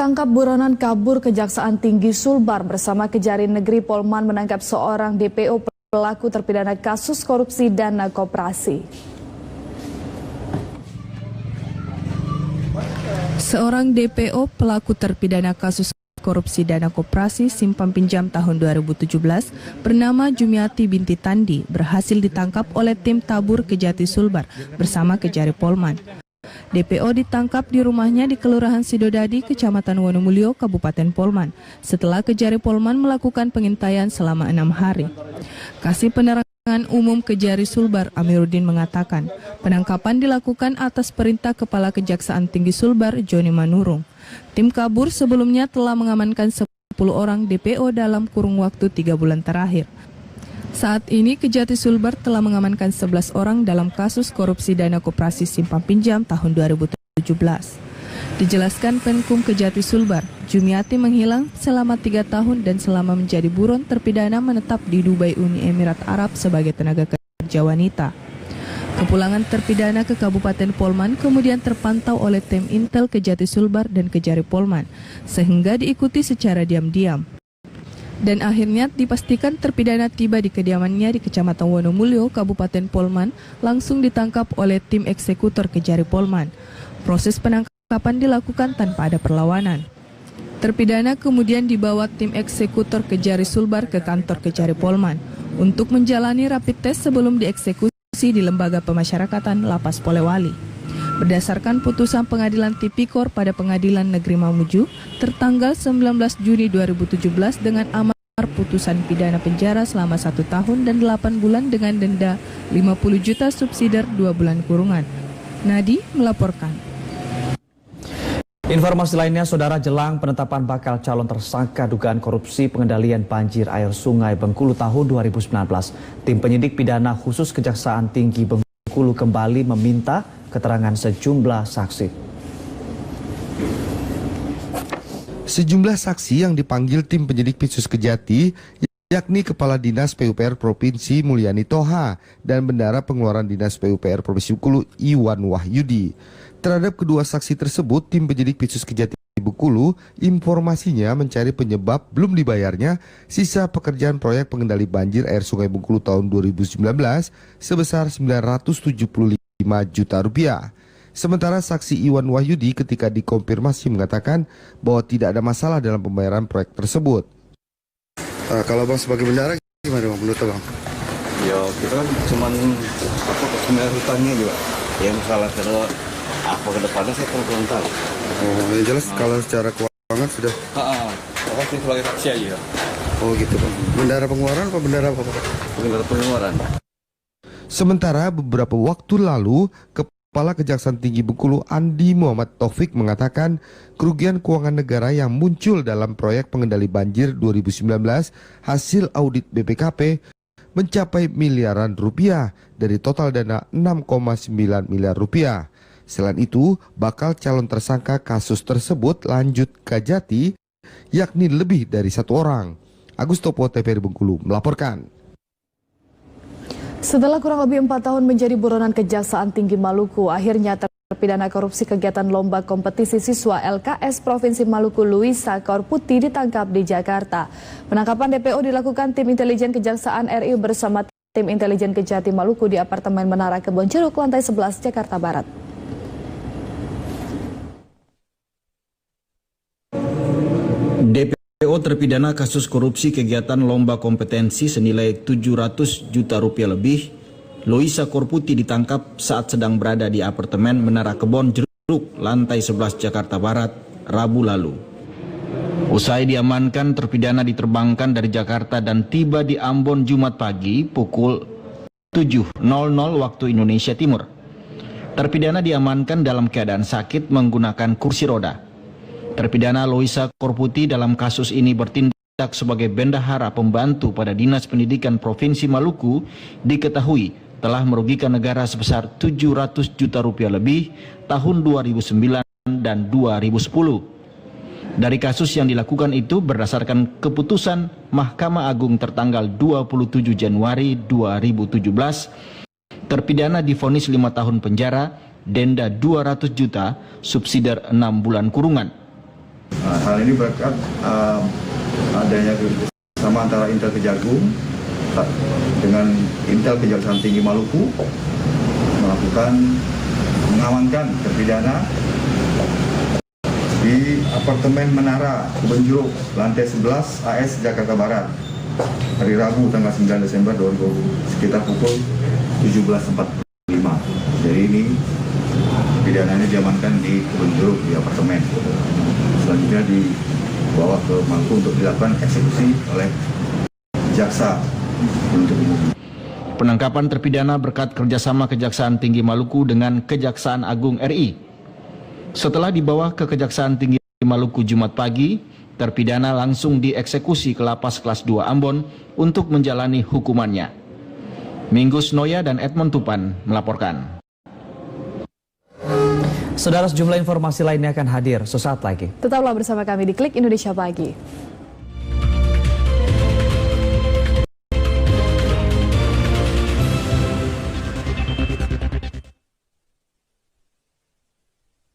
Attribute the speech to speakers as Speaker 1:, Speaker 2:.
Speaker 1: Tangkap buronan kabur Kejaksaan Tinggi Sulbar bersama Kejari Negeri Polman menangkap seorang DPO pelaku terpidana kasus korupsi dana koperasi. Seorang DPO pelaku terpidana kasus korupsi dana koperasi simpan pinjam tahun 2017 bernama Jumiati binti Tandi berhasil ditangkap oleh tim tabur Kejati Sulbar bersama Kejari Polman. DPO ditangkap di rumahnya di Kelurahan Sidodadi, Kecamatan Wonomulyo, Kabupaten Polman, setelah Kejari Polman melakukan pengintaian selama 6 hari. Kasih Penerangan Umum Kejari Sulbar Amiruddin mengatakan, penangkapan dilakukan atas perintah Kepala Kejaksaan Tinggi Sulbar, Joni Manurung. Tim kabur sebelumnya telah mengamankan 10 orang DPO dalam kurun waktu 3 bulan terakhir. Saat ini Kejati Sulbar telah mengamankan 11 orang dalam kasus korupsi dana koperasi simpan pinjam tahun 2017. Dijelaskan Penkum Kejati Sulbar, Jumiati menghilang selama 3 tahun dan selama menjadi buron terpidana menetap di Dubai, Uni Emirat Arab sebagai tenaga kerja wanita. Kepulangan terpidana ke Kabupaten Polman kemudian terpantau oleh tim Intel Kejati Sulbar dan Kejari Polman, sehingga diikuti secara diam-diam. Dan akhirnya dipastikan terpidana tiba di kediamannya di Kecamatan Wonomulyo, Kabupaten Polman, langsung ditangkap oleh tim eksekutor Kejari Polman. Proses penangkapan dilakukan tanpa ada perlawanan. Terpidana kemudian dibawa tim eksekutor Kejari Sulbar ke kantor Kejari Polman untuk menjalani rapid test sebelum dieksekusi di Lembaga Pemasyarakatan Lapas Polewali. Berdasarkan putusan Pengadilan Tipikor pada Pengadilan Negeri Mamuju tertanggal 19 Juni 2017 dengan amar putusan pidana penjara selama 1 tahun dan 8 bulan dengan denda 50 juta subsidiar 2 bulan kurungan. Nadi melaporkan.
Speaker 2: Informasi lainnya, Saudara, jelang penetapan bakal calon tersangka dugaan korupsi pengendalian banjir air Sungai Bengkulu tahun 2019, tim penyidik pidana khusus Kejaksaan Tinggi Bengkulu kembali meminta keterangan sejumlah saksi.
Speaker 3: Sejumlah saksi yang dipanggil tim penyidik Pitsus Kejati, yakni Kepala Dinas PUPR Provinsi Mulyani Toha dan Bendara Pengeluaran Dinas PUPR Provinsi Bengkulu Iwan Wahyudi. Terhadap kedua saksi tersebut, tim penyidik Pitsus Kejati Bengkulu informasinya mencari penyebab belum dibayarnya sisa pekerjaan proyek pengendali banjir air Sungai Bengkulu tahun 2019 sebesar 975 juta rupiah. Sementara saksi Iwan Wahyudi ketika dikonfirmasi mengatakan bahwa tidak ada masalah dalam pembayaran proyek tersebut.
Speaker 4: Kalau Bang sebagai bendara gimana Bang menurut Bang?
Speaker 5: Ya kita kan cuma pembayar hutangnya juga. Ya masalah terus apa ke depannya saya kurang tahu.
Speaker 4: Oh yang jelas kalau secara keuangan sudah.
Speaker 5: Pasti sebagai saksi aja.
Speaker 4: Oh gitu Bang. Bendara pengeluaran apa bendara apa?
Speaker 5: Bendara pengeluaran.
Speaker 3: Sementara beberapa waktu lalu, Kepala Kejaksaan Tinggi Bengkulu Andi Muhammad Taufik mengatakan kerugian keuangan negara yang muncul dalam proyek pengendali banjir 2019 hasil audit BPKP mencapai miliaran rupiah dari total dana 6,9 miliar rupiah. Selain itu, bakal calon tersangka kasus tersebut lanjut Kejati, yakni lebih dari 1 orang. Agus Topo, TVRI Bengkulu melaporkan.
Speaker 1: Setelah kurang lebih 4 tahun menjadi buronan Kejaksaan Tinggi Maluku, akhirnya terpidana korupsi kegiatan lomba kompetisi siswa LKS Provinsi Maluku Luisa Korputi ditangkap di Jakarta. Penangkapan DPO dilakukan tim intelijen Kejaksaan RI bersama tim intelijen Kejati Maluku di apartemen Menara Kebonjeruk, lantai 11, Jakarta Barat.
Speaker 6: DPO terpidana kasus korupsi kegiatan lomba kompetensi senilai 700 juta rupiah lebih, Luisa Korputi ditangkap saat sedang berada di apartemen Menara Kebon Jeruk, lantai 11 Jakarta Barat, Rabu lalu. Usai diamankan, terpidana diterbangkan dari Jakarta dan tiba di Ambon Jumat pagi pukul 7.00 waktu Indonesia Timur. Terpidana diamankan dalam keadaan sakit menggunakan kursi roda. Terpidana Luisa Korputi dalam kasus ini bertindak sebagai bendahara pembantu pada Dinas Pendidikan Provinsi Maluku, diketahui telah merugikan negara sebesar 700 juta rupiah lebih tahun 2009 dan 2010. Dari kasus yang dilakukan itu berdasarkan keputusan Mahkamah Agung tertanggal 27 Januari 2017, terpidana divonis 5 tahun penjara, denda 200 juta, subsidiar 6 bulan kurungan.
Speaker 7: Hal ini berkat adanya kerjasama antara Intel Kejagung dengan Intel Kejaksaan Tinggi Maluku mengamankan terpidana di apartemen Menara Kebon Jeruk, lantai 11 AS Jakarta Barat, hari Rabu tanggal 9 Desember 2020 sekitar pukul 17.45. Jadi ini pidananya diamankan di Kebon Jeruk di apartemen. Selanjutnya dibawa ke Maluku untuk dilakukan eksekusi oleh jaksa penuntut umum.
Speaker 6: Penangkapan terpidana berkat kerjasama Kejaksaan Tinggi Maluku dengan Kejaksaan Agung RI. Setelah dibawa ke Kejaksaan Tinggi Maluku Jumat pagi, terpidana langsung dieksekusi ke Lapas Kelas 2 Ambon untuk menjalani hukumannya. Minggus Noya dan Edmond Tupan melaporkan.
Speaker 2: Saudara, sejumlah informasi lainnya akan hadir sesaat lagi.
Speaker 8: Tetaplah bersama kami di Klik Indonesia Pagi.